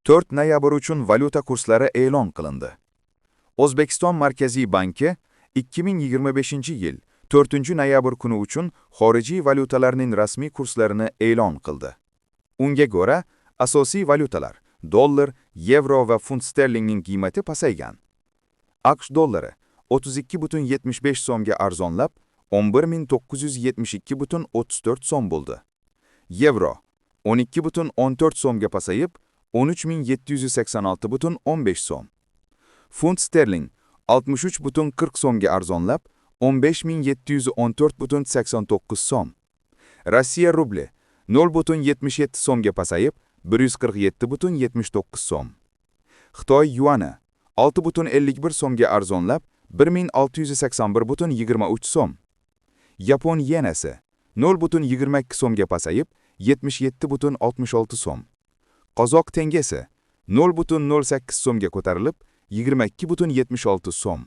4 noyabr uchun valyuta kurslari e'lon qilindi. O'zbekiston Markaziy banki 2025-yil 4 noyabr kuni uchun xorijiy valyutalarning rasmiy kurslarini e'lon qildi. Unga ko'ra, asosiy valyutalar dollar, yevro va funt sterlingning qiymati pasaygan. AQSh dollari 32,75 so'mga arzonlab, 11,972,34 so'm bo'ldi. Yevro 12,14 so'mga pasayib, 13,786,15 so'm. Funt sterling 63,40 so'mga arzonlab, 15,714,89 so'm. Rossiya rubli 0,77 so'mga pasayib, 147,79 so'm. Xitoy yuani 6,51 so'mga arzonlab, 1681,23 so'm. Yapon yenasi 0,22 so'mga pasayib, 77,66 so'm. Qozoq tengesi 0,08 so'mga ko'tarilib, 22,76 so'm.